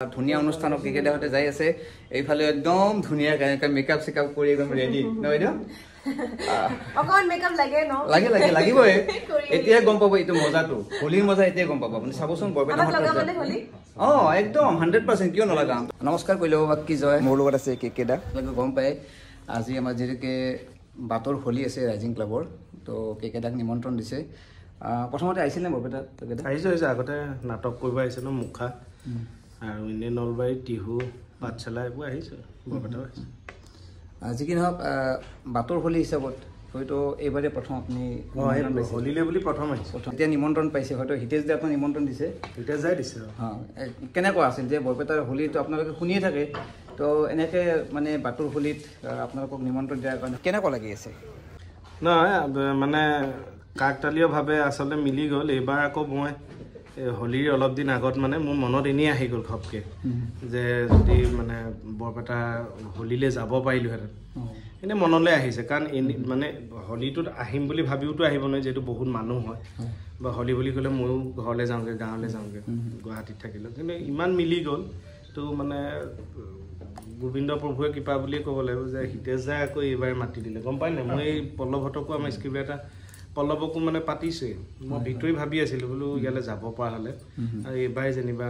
ধুনিয়া অনুষ্ঠানত ক্ৰিকেটতে যাই আছে এইফালে একদম ধুনিয়া মেকআপ চেকআপ কৰি একদম ৰেডি নহয় দিও অকন মেকআপ লাগে ন লাগে লাগিব এতিয়া গম পাব এইটো মজাটো হোলিৰ মজা এতিয়া গম পাব আপুনি চাবচোন বৰপেটা লগাবনে হোলি একদম 100% কিয় নলগাম নমস্কাৰ কইলো বাকি জয় মোৰ লগত আছে কেকেদা লাগে গম পায় আজি আমাৰ যেকে বাতৰ হোলি আছে ৰাইজিং ক্লাবৰ তো কেকেদাক নিমন্ত্ৰণ দিছে প্ৰথমতে আহিছিল নে বৰপেটা কেকেদা আহিছে আগতে নাটক কৰিব আহিছে ন মুখা আৰু ইনে নলবাৰী টিহু পাঠশালা এইবোৰ আহিছে বৰপেটা আহিছে আজি কি নহক বাতৰ হোলি হিচাপত হয়তো এইবাৰে প্ৰথম আপুনি হোলিলে বুলি প্ৰথম আহিছে এতিয়া নিমন্ত্ৰণ পাইছে হয়তো হিতেশ দা আপোনাক নিমন্ত্ৰণ দিছে হিতেশ যাই দিছে কেনেকুৱা আছিল যে বৰপেটাৰ হোলিটো আপোনালোকে শুনিয়ে থাকে তো এনেকৈ মানে বাতৰ হোলিত আপোনালোকক নিমন্ত্ৰণ দিয়াৰ কাৰণে কেনেকুৱা লাগি আছে নহয় মানে কাকতালীয়ভাৱে আচলতে মিলি গ'ল এইবাৰ আকৌ মই হোলিৰ অলপ দিন আগত মানে মোৰ মনত এনেই আহি গ'ল ঘপকৈ যে যদি মানে বৰপেটা হোলিলৈ যাব পাৰিলোহেঁতেন এনেই মনলৈ আহিছে কাৰণ মানে হোলিটোত আহিম বুলি ভাবিওতো আহিব নোৱাৰি যিহেতু বহুত মানুহ হয় বা হোলি বুলি ক'লে ময়ো ঘৰলৈ যাওঁগৈ গাঁৱলৈ যাওঁগৈ গুৱাহাটীত থাকিলোঁ কিন্তু ইমান মিলি গ'ল তো মানে গোবিন্দ প্ৰভুৱে কৃপা বুলিয়ে ক'ব লাগিব যে হিতেশ দাই আকৌ এইবাৰ মাতি দিলে গম পাই নাই মই এই পল্লৱহঁতকো আমাৰ স্ক্ৰিপ্ট এটা পল্লৱকো মানে পাতিছোৱেই মই ভিতৰি ভাবি আছিলোঁ বোলো ইয়ালৈ যাব পৰা হ'লে আৰু এইবাৰ যেনিবা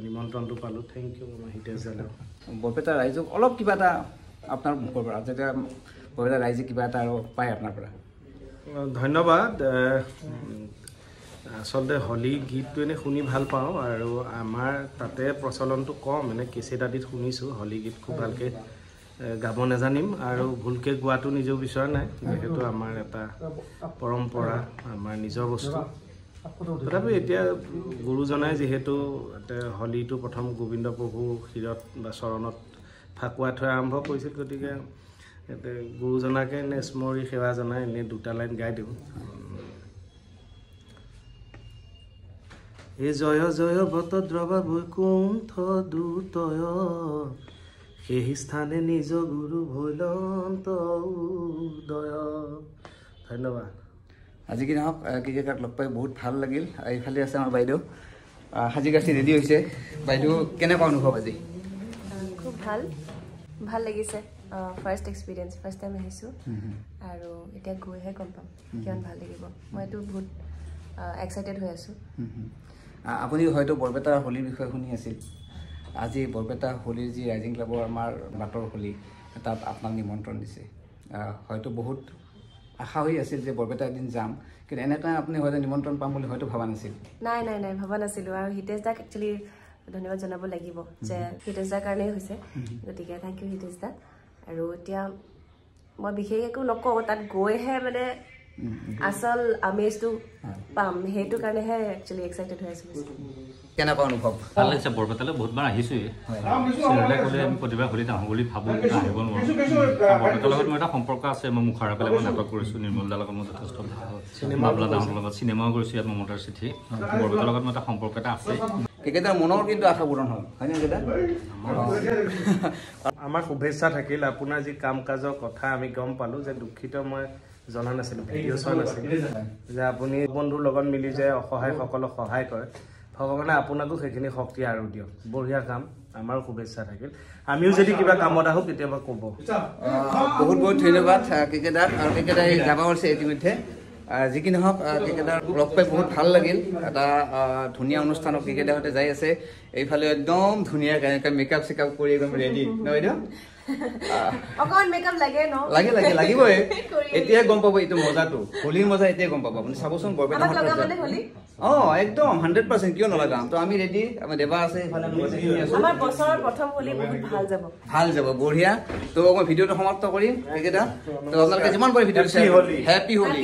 নিমন্ত্ৰণটো পালোঁ থেংক ইউ আমাৰ হিতেশ দালৈ বৰপেটা ৰাইজক অলপ কিবা এটা আপোনাৰ মুখৰ পৰা যেতিয়া বৰপেটা ৰাইজে কিবা এটা আৰু পায় আপোনাৰ পৰা ধন্যবাদ আচলতে হোলী গীতটো এনেই শুনি ভাল পাওঁ আৰু আমাৰ তাতে প্ৰচলনটো কম এনেই কেছেট আদিত শুনিছোঁ হোলী গীত খুব ভালকৈ গাব নাজানিম আৰু ভুলকৈ গোৱাটো নিজেও বিচৰা নাই যিহেতু আমাৰ এটা পৰম্পৰা আমাৰ নিজৰ বস্তু তথাপি এতিয়া গুৰুজনাই যিহেতু হোলীটো প্ৰথম গোবিন্দ প্ৰভু শিৰত বা চৰণত ফাকুৱা থৈ আৰম্ভ কৰিছিল গতিকে গুৰুজনাকে এনে স্মৰি সেৱা জনাই এনেই দুটা লাইন গাই দিওঁ এই জয় জয় বতদ্ৰৱা বৈকুণ্ঠ দুতয় সেই স্থানে নিজ গুৰু ভৈলন্ত উদয় ধন্যবাদ আজি কি নহওক ক্ৰিকেটক লগ পাই বহুত ভাল লাগিল এইফালে আছে আমাৰ বাইদেউ সাজি কাচি ৰেডি হৈছে বাইদেউ কেনেকুৱা অনুভৱ আজি খুব ভাল লাগিছে ফাৰ্ষ্ট এক্সপিৰিয়েঞ্চ ফাৰ্ষ্ট টাইম আহিছোঁ আৰু এতিয়া গৈহে গম পাম কিমান ভাল লাগিব মইতো বহুত এক্সাইটেড হৈ আছোঁ আপুনি হয়তো বৰপেটা হোলীৰ বিষয়ে শুনি আছিল আজি বৰপেটা হোলীৰ যি ৰাইজিং ক্লাবৰ আমাৰ বাতৰ হোলী তাত আপোনাক নিমন্ত্ৰণ দিছে হয়তো বহুত আশা হৈ আছিল যে বৰপেটা এদিন যাম কিন্তু এনেকৈ আপুনি হয়তো নিমন্ত্ৰণ পাম বুলি হয়তো ভবা নাছিল নাই ভবা নাছিলোঁ আৰু হিতেশ দাক একচুৱেলি ধন্যবাদ জনাব লাগিব যে হিতেশ দাৰ কাৰণেই হৈছে গতিকে থেংক ইউ হিতেশ দা আৰু এতিয়া মই বিশেষ একো নকওঁ তাত গৈহে মানে আচল আমেজটো পাম সেইটো কাৰণেহে একচুৱেলি এক্সাইটেড হৈ আছোঁ কেনেকুৱা অনুভৱ ভাল লাগিছে বৰপেটালৈ বহুতবাৰ আহিছোঁৱেই চিনেমালৈ গ'লে আমি প্ৰতিবাৰ হোলীত আহোঁ বুলি ভাবোঁ আহিব নোৱাৰোঁ বৰপেটাৰ লগত মোৰ এটা সম্পৰ্ক আছে মই মুখাৰা পেলাই মই নাটক কৰিছোঁ নিৰ্মল দাৰ লগত মই যথেষ্ট বাবলা ডাঙৰ লগত চিনেমাও কৰিছোঁ ইয়াত মমতাৰ চিঠি বৰপেটাৰ লগত মোৰ এটা সম্পৰ্ক এটা আছে ক্ৰিকেটৰ মনৰ কিন্তু আশা পূৰণ হ'ল হয়নে কেইটা আমাৰ শুভেচ্ছা থাকিল আপোনাৰ যি কাম কাজৰ কথা আমি গম পালোঁ যে দুখিত মই জনা নাছিলোঁ ভিডিঅ' চোৱা নাছিলোঁ যে আপুনি বন্ধুৰ লগত মিলি যে অসহায়সকলক সহায় কৰে ভগৱানে আপোনাকো সেইখিনি শক্তি আৰু দিয়ক বঢ়িয়া কাম আমাৰ শুভেচ্ছা থাকিল আমিও যদি কিবা কামত আহোঁ কেতিয়াবা ক'ব বহুত ধন্যবাদ ক্ৰিকেটাৰ আৰু ক্ৰিকেটাৰ যাব পাৰিছে ইতিমধ্যে যি কি নহওক ক্ৰিকেটাৰ লগ পাই বহুত ভাল লাগিল এটা ধুনীয়া অনুষ্ঠানত ক্ৰিকেটাৰতে যাই আছে এইফালে একদম ধুনীয়াকৈ মেকআপ চেকআপ কৰি একদম ৰেডি নহয় দিয়ক অকন মেকআপ লাগে ন লাগিবই এতিয়া গম পাব এইটো মজাটো হোলিৰ মজা এতিয়া গম পাব আপুনি চাবচোন বৰপেটা লগাবনে হোলি একদম 100% কিয় নলগাম তো আমি ৰেডি আমাৰ দেৱা আছে এইফালে আমাৰ বছৰৰ প্ৰথম হোলি বহুত ভাল যাব বঢ়িয়া তো মই ভিডিঅ'টো সমাপ্ত কৰিম এইকেইটা তো আপোনালোকে যিমান পাৰে ভিডিঅ' হেপী হোলি